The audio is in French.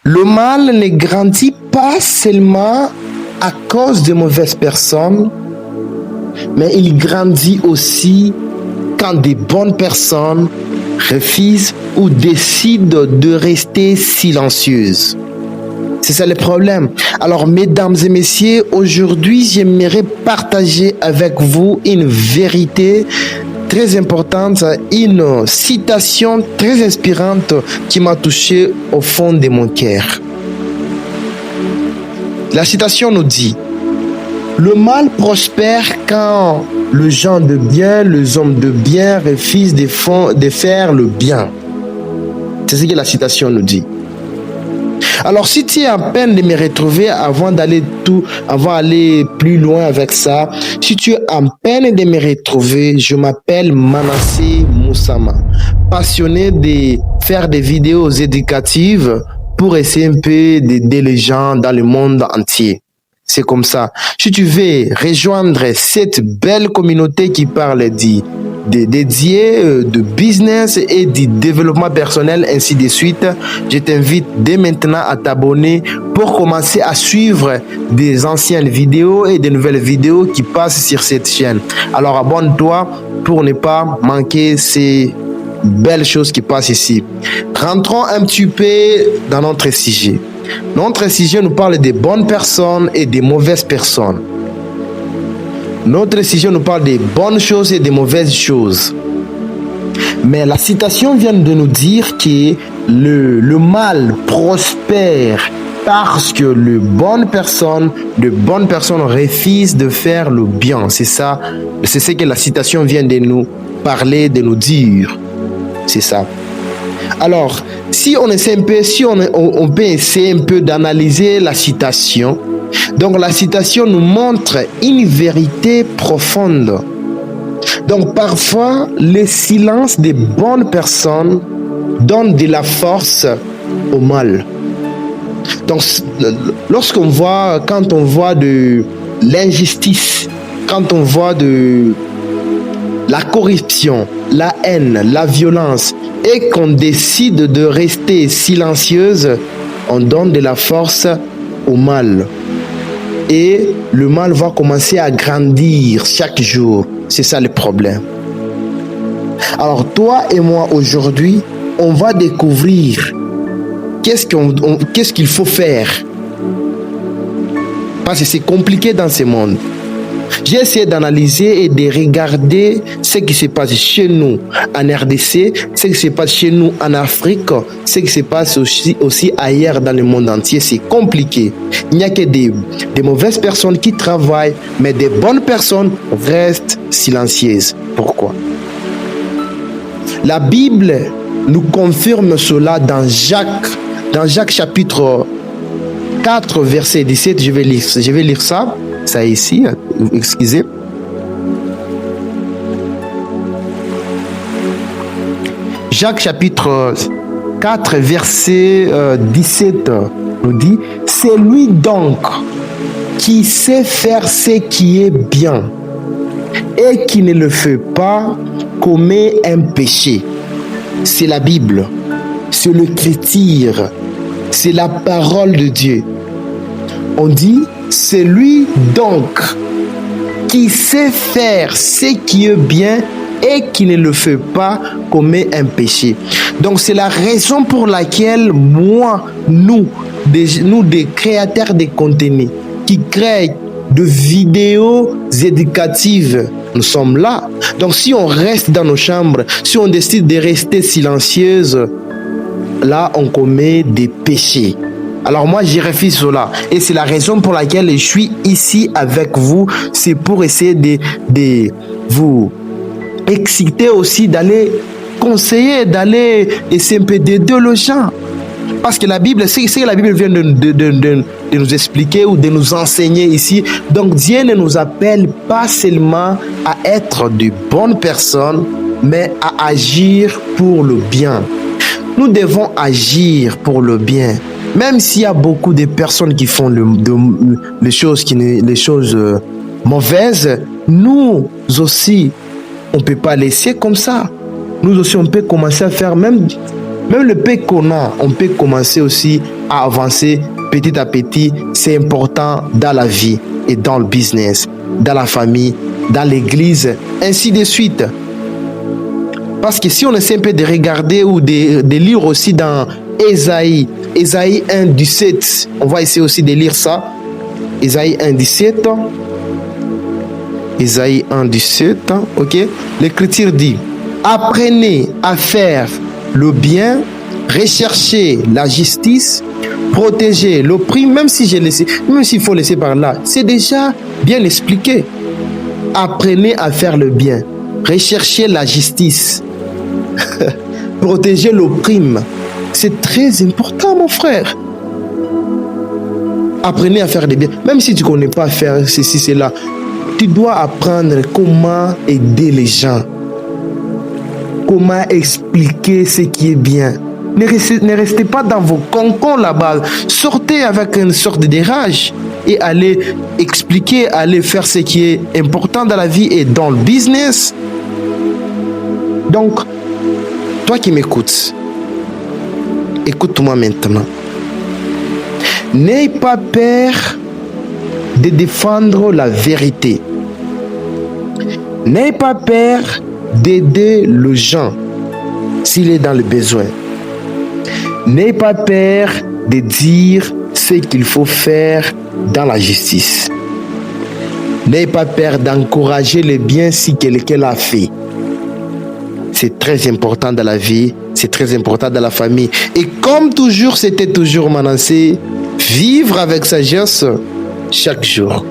Le mal ne grandit pas seulement à cause de mauvaises personnes, mais il grandit aussi quand des bonnes personnes refusent ou décident de rester silencieuses. C'est ça le problème. Alors, mesdames et messieurs, aujourd'hui, j'aimerais partager avec vous une vérité très importante, une citation très inspirante qui m'a touché au fond de mon cœur. La citation nous dit: le mal prospère quand les gens de bien, les hommes de bien refusent de faire le bien. C'est ce que la citation nous dit. Alors, si tu es en peine de me retrouver avant d'aller plus loin avec ça, si tu es en peine de me retrouver, je m'appelle Manasseh Moussama, passionné de faire des vidéos éducatives pour essayer un peu d'aider les gens dans le monde entier. C'est comme ça. Si tu veux rejoindre cette belle communauté qui parle de business et du développement personnel, ainsi de suite, je t'invite dès maintenant à t'abonner pour commencer à suivre des anciennes vidéos et des nouvelles vidéos qui passent sur cette chaîne. Alors abonne-toi pour ne pas manquer ces belles choses qui passent ici. Rentrons un petit peu dans notre sujet. Notre sujet nous parle des bonnes personnes et des mauvaises personnes. Notre sujet nous parle des bonnes choses et des mauvaises choses. Mais la citation vient de nous dire que le mal prospère parce que de bonnes personnes refusent de faire le bien. C'est ça, c'est ce que la citation vient de nous parler, de nous dire. C'est ça. Alors, si on essaie un peu, on peut essayer un peu d'analyser la citation. Donc, la citation nous montre une vérité profonde. Donc, parfois, le silence des bonnes personnes donne de la force au mal. Donc, quand on voit de l'injustice, quand on voit de la corruption, la haine, la violence, et qu'on décide de rester silencieuse, on donne de la force au mal. Et le mal va commencer à grandir chaque jour. C'est ça le problème. Alors toi et moi aujourd'hui, on va découvrir qu'est-ce qu'il faut faire. Parce que c'est compliqué dans ce monde. J'ai essayé d'analyser et de regarder ce qui se passe chez nous en RDC, ce qui se passe chez nous en Afrique, ce qui se passe aussi ailleurs dans le monde entier. C'est compliqué. Il n'y a que des mauvaises personnes qui travaillent, mais des bonnes personnes restent silencieuses. Pourquoi? La Bible nous confirme cela dans Jacques chapitre 4, verset 17. Je vais lire ça. Ça ici, excusez. Jacques chapitre 4, verset 17 nous dit: c'est lui donc qui sait faire ce qui est bien et qui ne le fait pas commet un péché. C'est la Bible, c'est l'écriture, c'est la parole de Dieu. On dit: c'est lui donc qui sait faire ce qui est bien et qui ne le fait pas commet un péché. Donc c'est la raison pour laquelle nous des créateurs de contenu qui créent de vidéos éducatives, nous sommes là. Donc si on reste dans nos chambres, si on décide de rester silencieuse, là on commet des péchés. Alors moi, j'y refuse cela. Et c'est la raison pour laquelle je suis ici avec vous. C'est pour essayer de vous exciter aussi, d'aller conseiller, d'aller essayer un peu d'aider les gens. Parce que la Bible, c'est ce que la Bible vient de nous expliquer ou de nous enseigner ici. Donc Dieu ne nous appelle pas seulement à être de bonnes personnes, mais à agir pour le bien. Nous devons agir pour le bien. Même s'il y a beaucoup de personnes qui font les choses mauvaises, nous aussi, on ne peut pas laisser comme ça. Nous aussi, on peut commencer à faire même le peu qu'on a, on peut commencer aussi à avancer petit à petit. C'est important dans la vie et dans le business, dans la famille, dans l'église, ainsi de suite. Parce que si on essaie un peu de regarder ou de lire aussi dans Ésaïe 1, 17, on va essayer aussi de lire ça. Ésaïe 1, 17. Ésaïe 1, 17. Ok? L'Écriture dit: apprenez à faire le bien, recherchez la justice, protégez l'opprimé. Même si même s'il faut laisser par là, c'est déjà bien expliqué. Apprenez à faire le bien, recherchez la justice, protégez l'opprimé. C'est très important, mon frère. Apprenez à faire des biens. Même si tu ne connais pas faire ceci, cela, tu dois apprendre comment aider les gens. Comment expliquer ce qui est bien. Ne restez pas dans vos concons là-bas. Sortez avec une sorte de rage et allez expliquer, allez faire ce qui est important dans la vie et dans le business. Donc, toi qui m'écoutes, écoute-moi maintenant. N'aie pas peur de défendre la vérité. N'aie pas peur d'aider le gens s'il est dans le besoin. N'aie pas peur de dire ce qu'il faut faire dans la justice. N'aie pas peur d'encourager le bien si quelqu'un l'a fait. C'est très important dans la vie, c'est très important dans la famille. Et comme toujours, c'était toujours Manassé, vivre avec sagesse chaque jour.